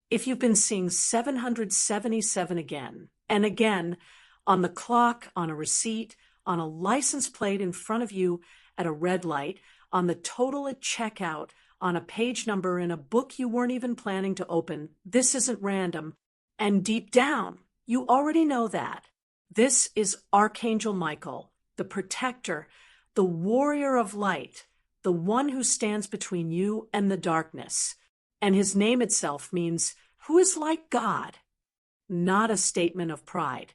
If you've been seeing 777 again and again on the clock, on a receipt, on a license plate in front of you at a red light, on the total at checkout, on a page number in a book you weren't even planning to open, this isn't random. And deep down, you already know that. This is Archangel Michael, the protector, the warrior of light, the one who stands between you and the darkness. And his name itself means, who is like God? Not a statement of pride,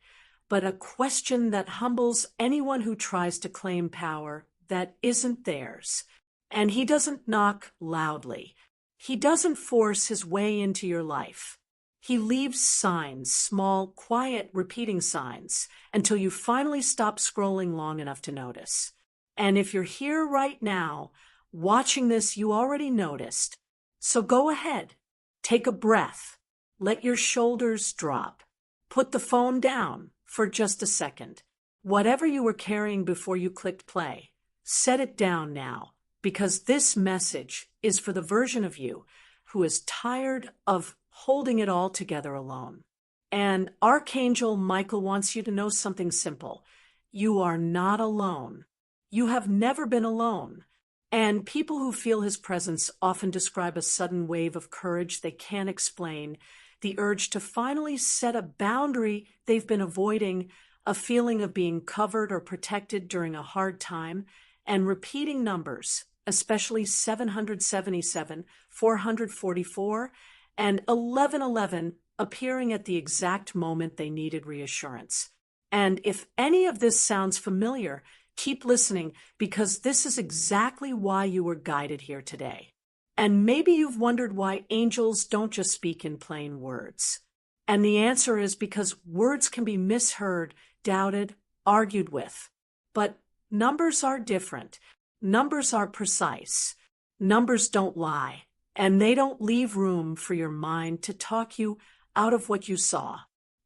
but a question that humbles anyone who tries to claim power that isn't theirs. And he doesn't knock loudly. He doesn't force his way into your life. He leaves signs, small, quiet, repeating signs, until you finally stop scrolling long enough to notice. And if you're here right now, watching this, you already noticed. So go ahead, take a breath, let your shoulders drop, put the phone down for just a second. Whatever you were carrying before you clicked play, set it down now, because this message is for the version of you who is tired of holding it all together alone. And Archangel Michael wants you to know something simple. You are not alone. You have never been alone. And people who feel his presence often describe a sudden wave of courage they can't explain, the urge to finally set a boundary they've been avoiding, a feeling of being covered or protected during a hard time, and repeating numbers, especially 777, 444, and 1111 appearing at the exact moment they needed reassurance. And if any of this sounds familiar, keep listening, because this is exactly why you were guided here today. And maybe you've wondered why angels don't just speak in plain words. And the answer is because words can be misheard, doubted, argued with. But numbers are different. Numbers are precise. Numbers don't lie. And they don't leave room for your mind to talk you out of what you saw.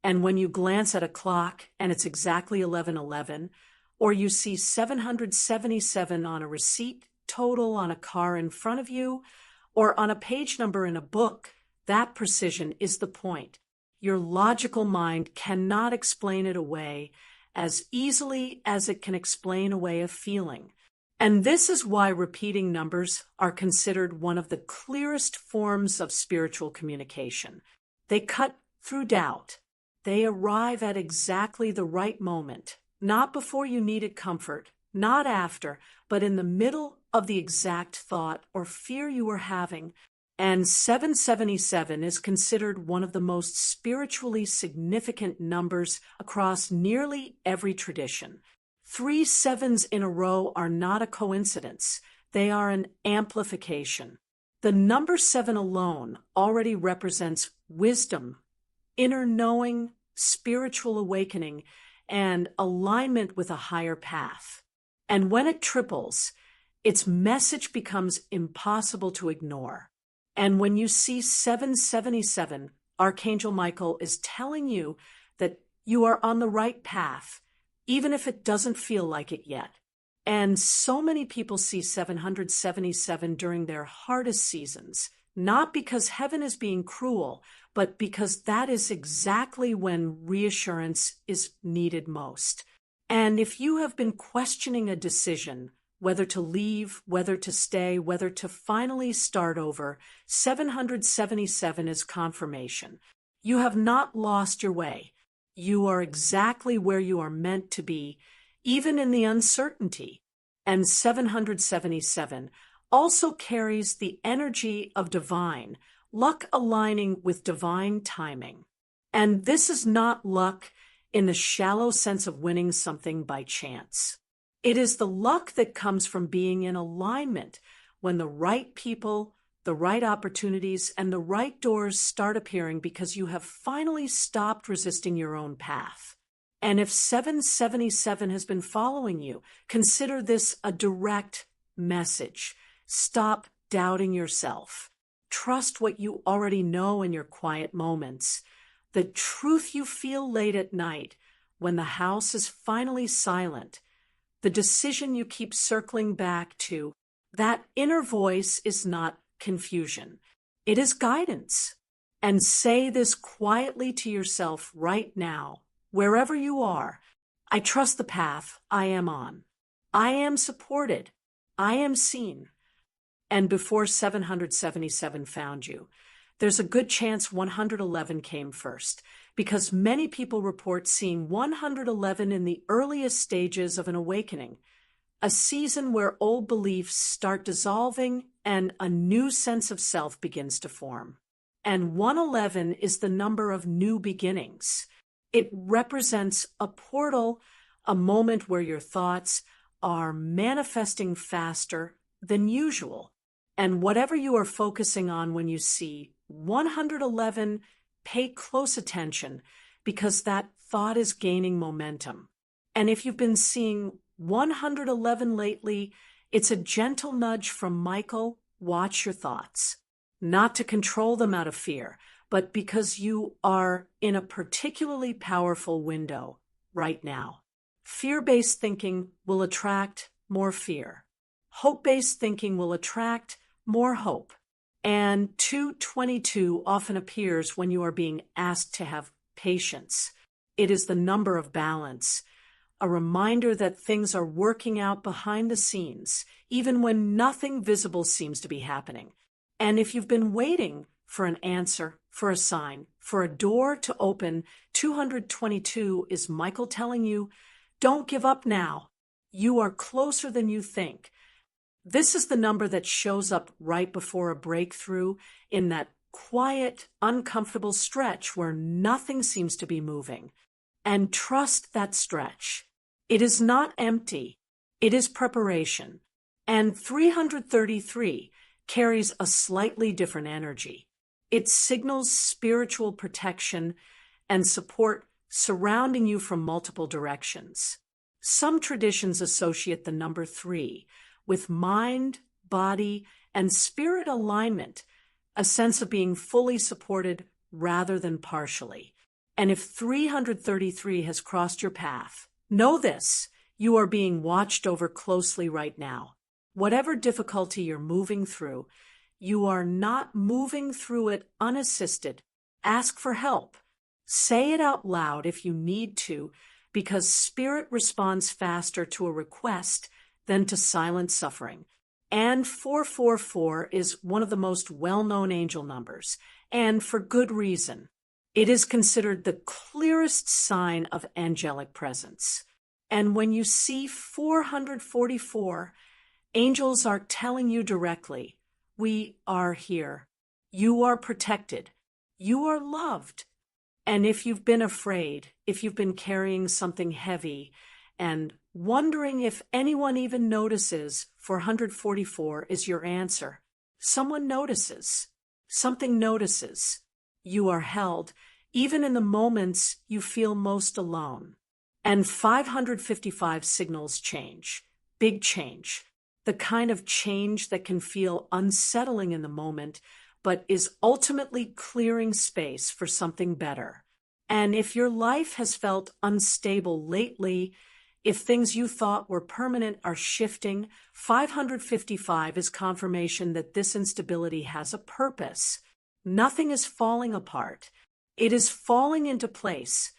And when you glance at a clock and it's exactly 11:11, or you see 777 on a receipt total on a car in front of you, or on a page number in a book, that precision is the point. Your logical mind cannot explain it away as easily as it can explain away a feeling. And this is why repeating numbers are considered one of the clearest forms of spiritual communication. They cut through doubt. They arrive at exactly the right moment, not before you needed comfort, not after, but in the middle of the exact thought or fear you were having. And 777 is considered one of the most spiritually significant numbers across nearly every tradition. 3 sevens in a row are not a coincidence. They are an amplification. The number 7 alone already represents wisdom, inner knowing, spiritual awakening, and alignment with a higher path. And when it triples, its message becomes impossible to ignore. And when you see 777, Archangel Michael is telling you that you are on the right path, even if it doesn't feel like it yet. And so many people see 777 during their hardest seasons, not because heaven is being cruel, but because that is exactly when reassurance is needed most. And if you have been questioning a decision, whether to leave, whether to stay, whether to finally start over, 777 is confirmation. You have not lost your way. You are exactly where you are meant to be, even in the uncertainty. And 777 also carries the energy of divine, luck aligning with divine timing. And this is not luck in the shallow sense of winning something by chance. It is the luck that comes from being in alignment when the right people, the right opportunities, and the right doors start appearing because you have finally stopped resisting your own path. And if 777 has been following you, consider this a direct message. Stop doubting yourself. Trust what you already know in your quiet moments. The truth you feel late at night when the house is finally silent. The decision you keep circling back to. That inner voice is not confusion. It is guidance. And say this quietly to yourself right now, wherever you are. I trust the path I am on. I am supported. I am seen. And before 777 found you, there's a good chance 111 came first, because many people report seeing 111 in the earliest stages of an awakening, a season where old beliefs start dissolving and a new sense of self begins to form. And 111 is the number of new beginnings. It represents a portal, a moment where your thoughts are manifesting faster than usual. And whatever you are focusing on when you see 111, pay close attention, because that thought is gaining momentum. And if you've been seeing 111 lately, it's a gentle nudge from Michael. Watch your thoughts. Not to control them out of fear, but because you are in a particularly powerful window right now. Fear-based thinking will attract more fear. Hope-based thinking will attract more hope. And 222 often appears when you are being asked to have patience. It is the number of balance, a reminder that things are working out behind the scenes, even when nothing visible seems to be happening. And if you've been waiting for an answer, for a sign, for a door to open, 222 is Michael telling you, don't give up now. You are closer than you think. This is the number that shows up right before a breakthrough, in that quiet, uncomfortable stretch where nothing seems to be moving. And trust that stretch. It is not empty. It is preparation. And 333 carries a slightly different energy. It signals spiritual protection and support surrounding you from multiple directions. Some traditions associate the number 3 with mind, body, and spirit alignment, a sense of being fully supported rather than partially. And if 333 has crossed your path, know this: you are being watched over closely right now. Whatever difficulty you're moving through, you are not moving through it unassisted. Ask for help. Say it out loud if you need to, because spirit responds faster to a request than to silent suffering. And 444 is one of the most well-known angel numbers, and for good reason. It is considered the clearest sign of angelic presence. And when you see 444, angels are telling you directly, we are here. You are protected. You are loved. And if you've been afraid, if you've been carrying something heavy and wondering if anyone even notices, 444 is your answer. Someone notices. Something notices. You are held, even in the moments you feel most alone. And 555 signals change. Big change. The kind of change that can feel unsettling in the moment, but is ultimately clearing space for something better. And if your life has felt unstable lately, if things you thought were permanent are shifting, 555 is confirmation that this instability has a purpose. Nothing is falling apart. It is falling into place,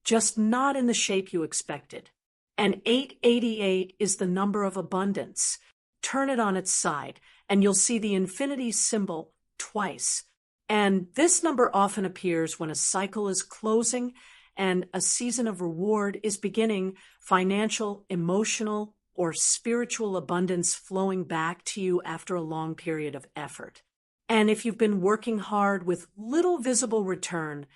just not in the shape you expected. And 888 is the number of abundance. Turn it on its side, and you'll see the infinity symbol twice. And this number often appears when a cycle is closing and a season of reward is beginning, financial, emotional, or spiritual abundance flowing back to you after a long period of effort. And if you've been working hard with little visible return,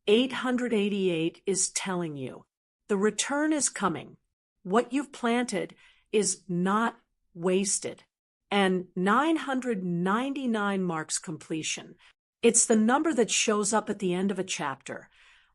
888 is telling you the return is coming. What you've planted is not wasted. And 999 marks completion. It's the number that shows up at the end of a chapter,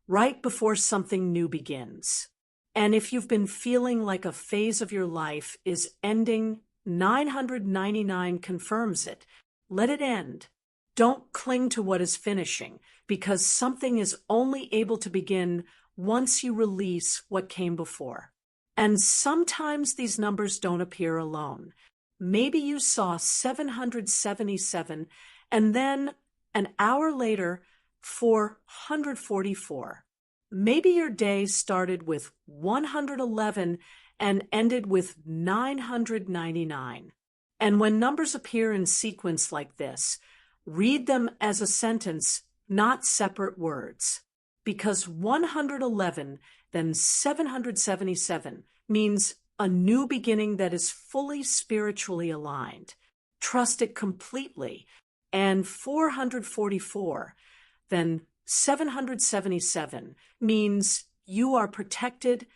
right before something new begins. And if you've been feeling like a phase of your life is ending, 999 confirms it. Let it end. Don't cling to what is finishing, because something is only able to begin once you release what came before. And sometimes these numbers don't appear alone. Maybe you saw 777, and then an hour later, 444. Maybe your day started with 111 and ended with 999. And when numbers appear in sequence like this, read them as a sentence, not separate words. Because 111, then 777, means a new beginning that is fully spiritually aligned. Trust it completely. And 444, then 777, means you are protected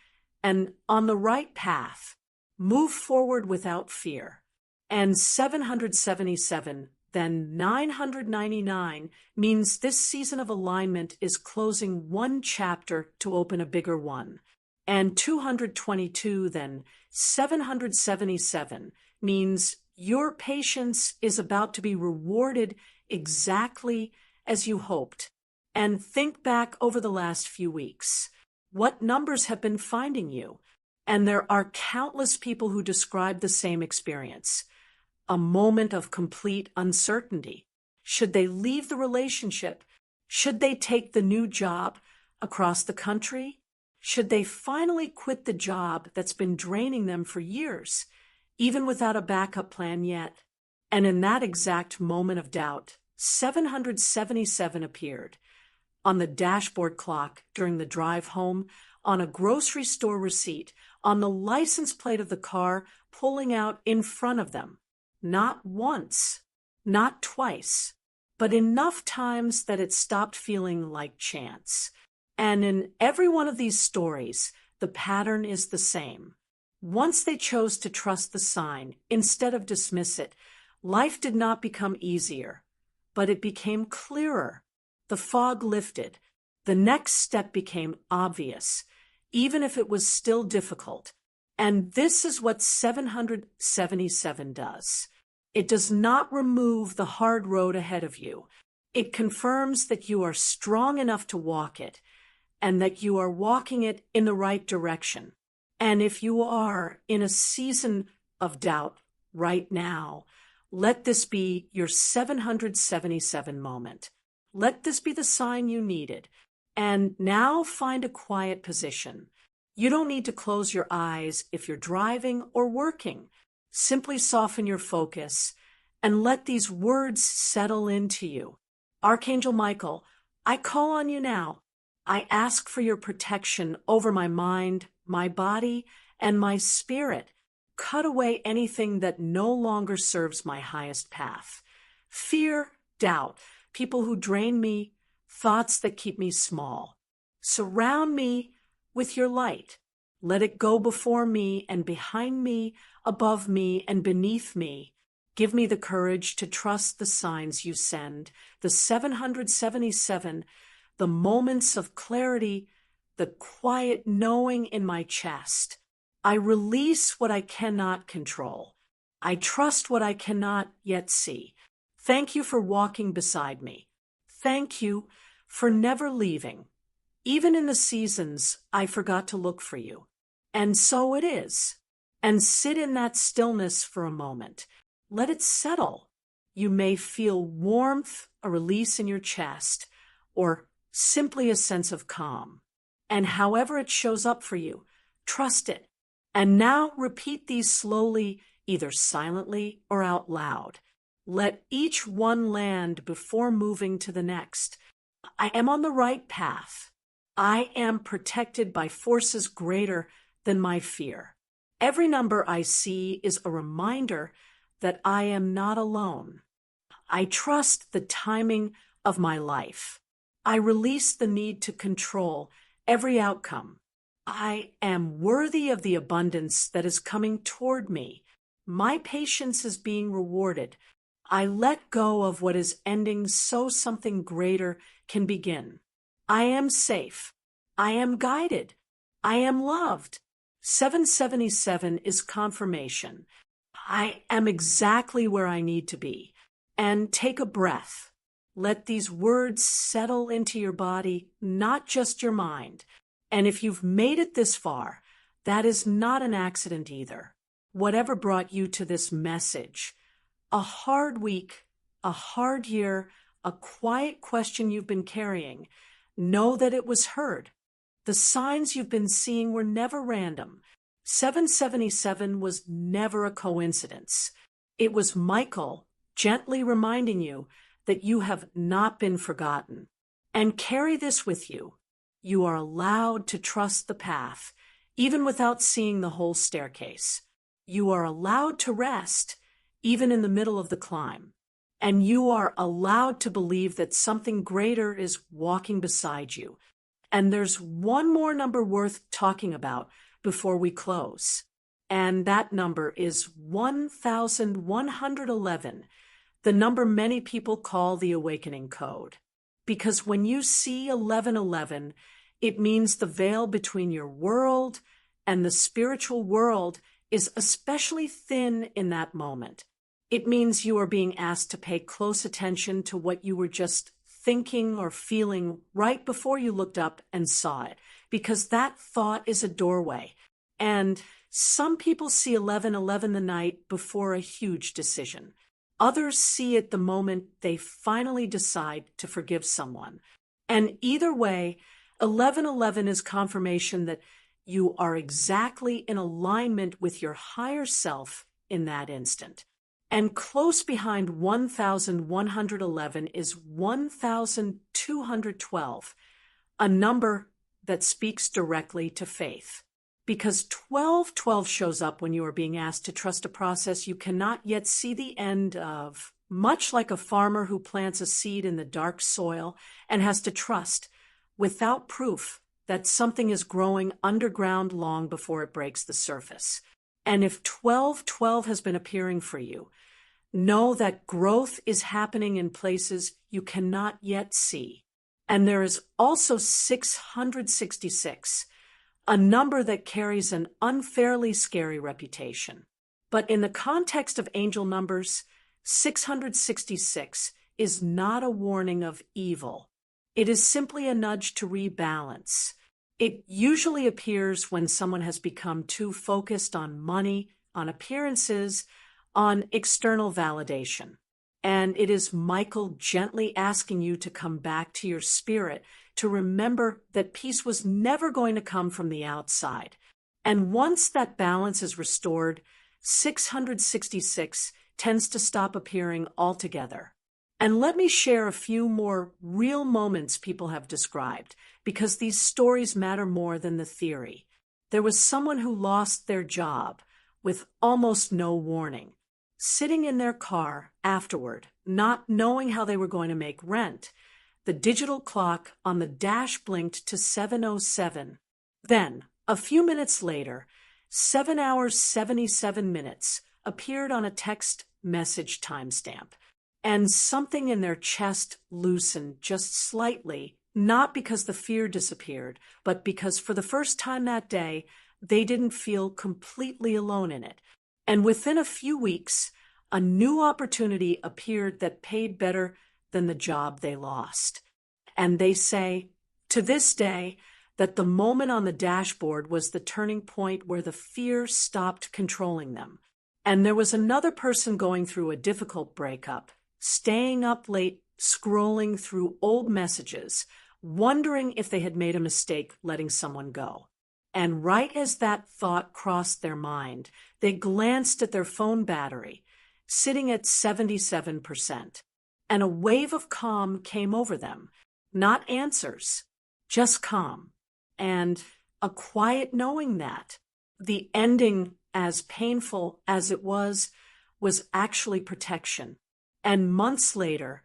and on the right path. Move forward without fear. And 777, then 999, means this season of alignment is closing one chapter to open a bigger one. And 222, then 777, means your patience is about to be rewarded exactly as you hoped. And think back over the last few weeks. What numbers have been finding you? And there are countless people who describe the same experience. A moment of complete uncertainty. Should they leave the relationship? Should they take the new job across the country? Should they finally quit the job that's been draining them for years, even without a backup plan yet? And in that exact moment of doubt, 777 appeared. On the dashboard clock during the drive home, on a grocery store receipt, on the license plate of the car pulling out in front of them. Not once, not twice, but enough times that it stopped feeling like chance. And in every one of these stories, the pattern is the same. Once they chose to trust the sign instead of dismiss it, life did not become easier, but it became clearer. The fog lifted. The next step became obvious, even if it was still difficult. And this is what 777 does. It does not remove the hard road ahead of you. It confirms that you are strong enough to walk it, and that you are walking it in the right direction. And if you are in a season of doubt right now, let this be your 777 moment. Let this be the sign you needed. And now find a quiet position. You don't need to close your eyes if you're driving or working. Simply soften your focus and let these words settle into you. Archangel Michael, I call on you now. I ask for your protection over my mind, my body, and my spirit. Cut away anything that no longer serves my highest path. Fear, doubt, people who drain me, thoughts that keep me small. Surround me with your light. Let it go before me and behind me, above me and beneath me. Give me the courage to trust the signs you send, the 777, the moments of clarity, the quiet knowing in my chest. I release what I cannot control. I trust what I cannot yet see. Thank you for walking beside me. Thank you for never leaving. Even in the seasons I forgot to look for you. And so it is. And sit in that stillness for a moment. Let it settle. You may feel warmth, a release in your chest, or simply a sense of calm. And however it shows up for you, trust it. And now repeat these slowly, either silently or out loud. Let each one land before moving to the next. I am on the right path. I am protected by forces greater than my fear. Every number I see is a reminder that I am not alone. I trust the timing of my life. I release the need to control every outcome. I am worthy of the abundance that is coming toward me. My patience is being rewarded. I let go of what is ending so something greater can begin. I am safe. I am guided. I am loved. 777 is confirmation. I am exactly where I need to be. And take a breath. Let these words settle into your body, not just your mind. And if you've made it this far, that is not an accident either. Whatever brought you to this message, a hard week, a hard year, a quiet question you've been carrying, know that it was heard. The signs you've been seeing were never random. 777 was never a coincidence. It was Michael gently reminding you that you have not been forgotten. And carry this with you. You are allowed to trust the path, even without seeing the whole staircase. You are allowed to rest, even in the middle of the climb. And you are allowed to believe that something greater is walking beside you. And there's one more number worth talking about before we close. And that number is 1111, the number many people call the awakening code. Because when you see 1111, it means the veil between your world and the spiritual world is especially thin in that moment. It means you are being asked to pay close attention to what you were just thinking or feeling right before you looked up and saw it, because that thought is a doorway. And some people see 1111 the night before a huge decision. Others see it the moment they finally decide to forgive someone. And either way, 1111 is confirmation that you are exactly in alignment with your higher self in that instant. And close behind 1111 is 1212, a number that speaks directly to faith. Because 1212 shows up when you are being asked to trust a process you cannot yet see the end of, much like a farmer who plants a seed in the dark soil and has to trust, without proof, that something is growing underground long before it breaks the surface. And if 1212 has been appearing for you, know that growth is happening in places you cannot yet see. And there is also 666, a number that carries an unfairly scary reputation. But in the context of angel numbers, 666 is not a warning of evil. It is simply a nudge to rebalance. It usually appears when someone has become too focused on money, on appearances, on external validation. And it is Michael gently asking you to come back to your spirit, to remember that peace was never going to come from the outside. And once that balance is restored, 666 tends to stop appearing altogether. And let me share a few more real moments people have described, because these stories matter more than the theory. There was someone who lost their job with almost no warning, sitting in their car afterward, not knowing how they were going to make rent. The digital clock on the dash blinked to 7:07. Then, a few minutes later, 7 hours 77 minutes appeared on a text message timestamp, and something in their chest loosened just slightly, not because the fear disappeared, but because for the first time that day, they didn't feel completely alone in it. And within a few weeks, a new opportunity appeared that paid better than the job they lost. And they say, to this day, that the moment on the dashboard was the turning point where the fear stopped controlling them. And there was another person going through a difficult breakup, staying up late, scrolling through old messages, wondering if they had made a mistake letting someone go. And right as that thought crossed their mind, they glanced at their phone battery, sitting at 77%. And a wave of calm came over them. Not answers, just calm. And a quiet knowing that the ending, as painful as it was actually protection. And months later,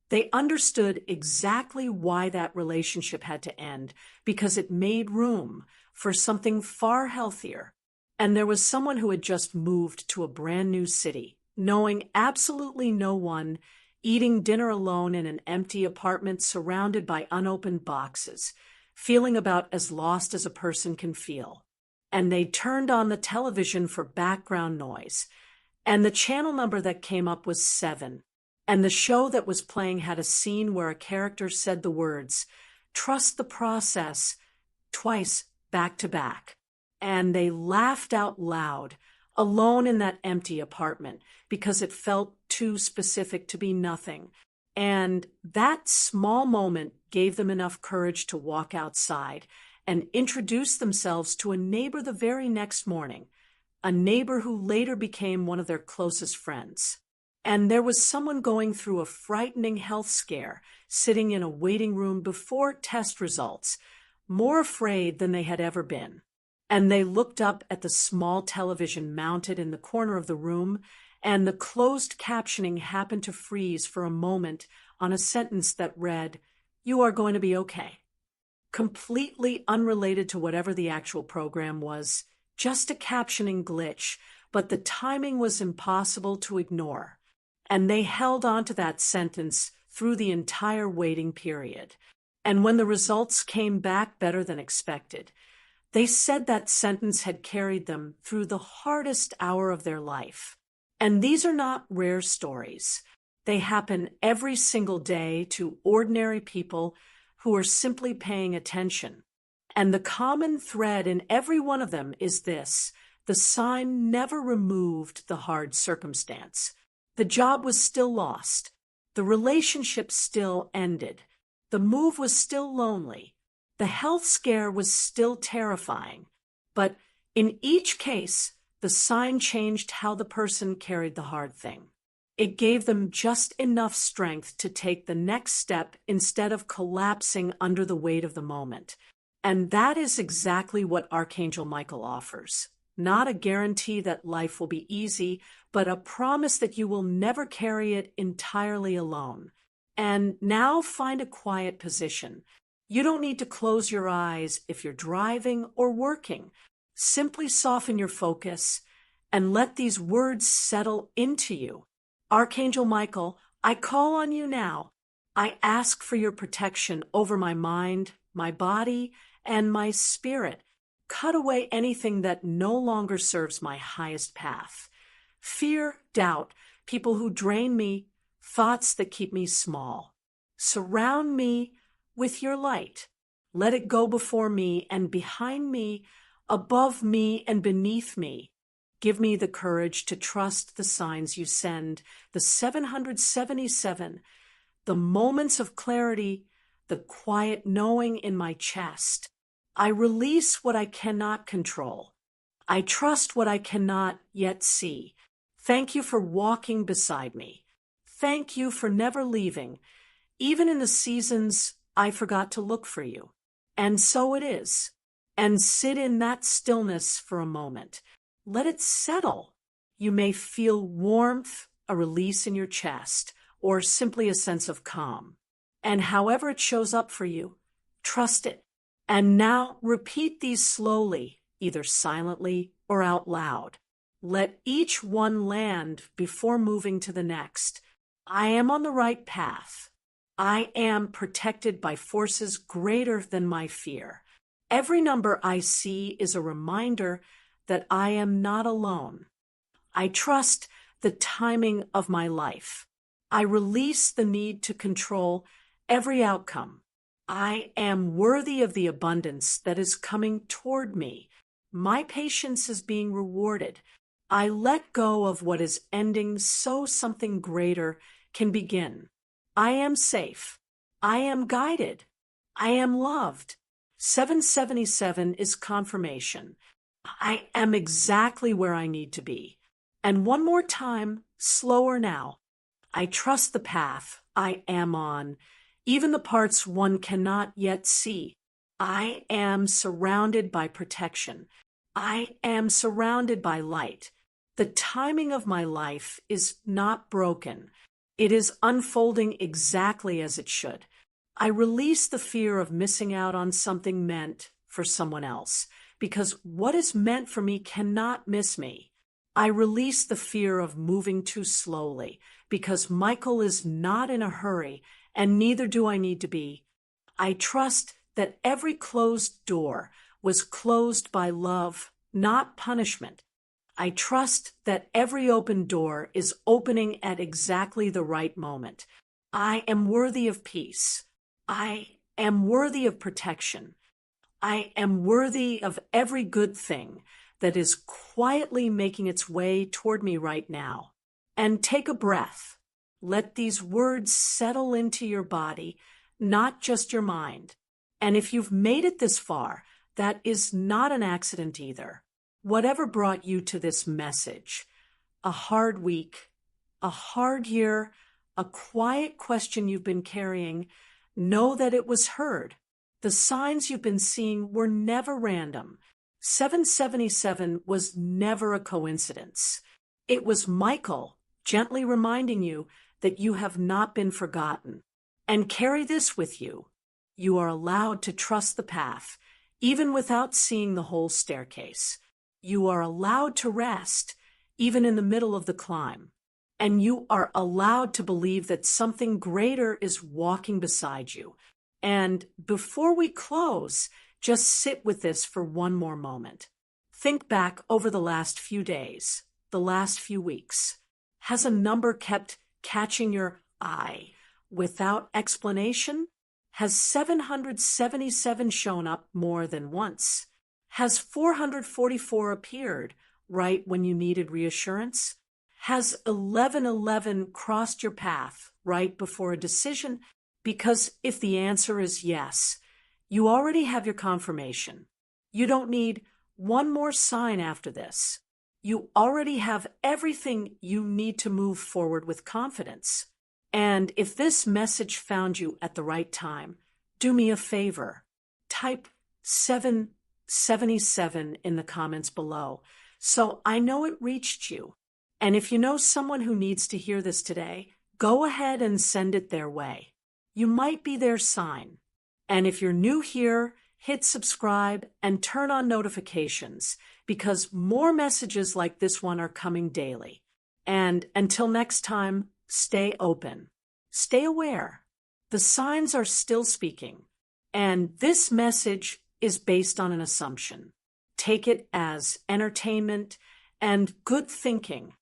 they understood exactly why that relationship had to end, because it made room for something far healthier. And there was someone who had just moved to a brand new city, knowing absolutely no one, eating dinner alone in an empty apartment surrounded by unopened boxes, feeling about as lost as a person can feel. And they turned on the television for background noise, and the channel number that came up was 7. And the show that was playing had a scene where a character said the words, "Trust the process," twice back to back. And they laughed out loud, alone in that empty apartment, because it felt too specific to be nothing. And that small moment gave them enough courage to walk outside and introduce themselves to a neighbor the very next morning, a neighbor who later became one of their closest friends. And there was someone going through a frightening health scare, sitting in a waiting room before test results, more afraid than they had ever been. And they looked up at the small television mounted in the corner of the room, and the closed captioning happened to freeze for a moment on a sentence that read, "You are going to be okay." Completely unrelated to whatever the actual program was, just a captioning glitch, but the timing was impossible to ignore. And they held on to that sentence through the entire waiting period. And when the results came back better than expected, they said that sentence had carried them through the hardest hour of their life. And these are not rare stories. They happen every single day to ordinary people who are simply paying attention. And the common thread in every one of them is this: the sign never removed the hard circumstance. The job was still lost. The relationship still ended. The move was still lonely. The health scare was still terrifying. But in each case, the sign changed how the person carried the hard thing. It gave them just enough strength to take the next step instead of collapsing under the weight of the moment. And that is exactly what Archangel Michael offers. Not a guarantee that life will be easy, but a promise that you will never carry it entirely alone. And now find a quiet position. You don't need to close your eyes if you're driving or working. Simply soften your focus and let these words settle into you. Archangel Michael, I call on you now. I ask for your protection over my mind, my body, and my spirit. Cut away anything that no longer serves my highest path. Fear, doubt, people who drain me, thoughts that keep me small. Surround me with your light. Let it go before me and behind me, above me and beneath me. Give me the courage to trust the signs you send, the 777, the moments of clarity, the quiet knowing in my chest. I release what I cannot control. I trust what I cannot yet see. Thank you for walking beside me. Thank you for never leaving, even in the seasons I forgot to look for you. And so it is. And sit in that stillness for a moment. Let it settle. You may feel warmth, a release in your chest, or simply a sense of calm. And however it shows up for you, trust it. And now repeat these slowly, either silently or out loud. Let each one land before moving to the next. I am on the right path. I am protected by forces greater than my fear. Every number I see is a reminder that I am not alone. I trust the timing of my life. I release the need to control every outcome. I am worthy of the abundance that is coming toward me. My patience is being rewarded. I let go of what is ending so something greater can begin. I am safe. I am guided. I am loved. 777 is confirmation. I am exactly where I need to be. And one more time, slower now. I trust the path I am on, even the parts one cannot yet see. I am surrounded by protection. I am surrounded by light. The timing of my life is not broken. It is unfolding exactly as it should. I release the fear of missing out on something meant for someone else, because what is meant for me cannot miss me. I release the fear of moving too slowly, because Michael is not in a hurry, and neither do I need to be. I trust that every closed door was closed by love, not punishment. I trust that every open door is opening at exactly the right moment. I am worthy of peace. I am worthy of protection. I am worthy of every good thing that is quietly making its way toward me right now. And take a breath. Let these words settle into your body, not just your mind. And if you've made it this far, that is not an accident either. Whatever brought you to this message, a hard week, a hard year, a quiet question you've been carrying, know that it was heard. The signs you've been seeing were never random. 777 was never a coincidence. It was Michael gently reminding you that you have not been forgotten. And carry this with you. You are allowed to trust the path, even without seeing the whole staircase. You are allowed to rest, even in the middle of the climb. And you are allowed to believe that something greater is walking beside you. And before we close, just sit with this for one more moment. Think back over the last few days, the last few weeks. Has a number kept catching your eye without explanation? Has 777 shown up more than once? Has 444 appeared right when you needed reassurance? Has 1111 crossed your path right before a decision? Because if the answer is yes, you already have your confirmation. You don't need one more sign after this. You already have everything you need to move forward with confidence. And if this message found you at the right time, do me a favor. Type 777 in the comments below so I know it reached you. And if you know someone who needs to hear this today, go ahead and send it their way. You might be their sign. And if you're new here, hit subscribe and turn on notifications because more messages like this one are coming daily. And until next time, stay open. Stay aware. The signs are still speaking. And this message is based on an assumption. Take it as entertainment and good thinking.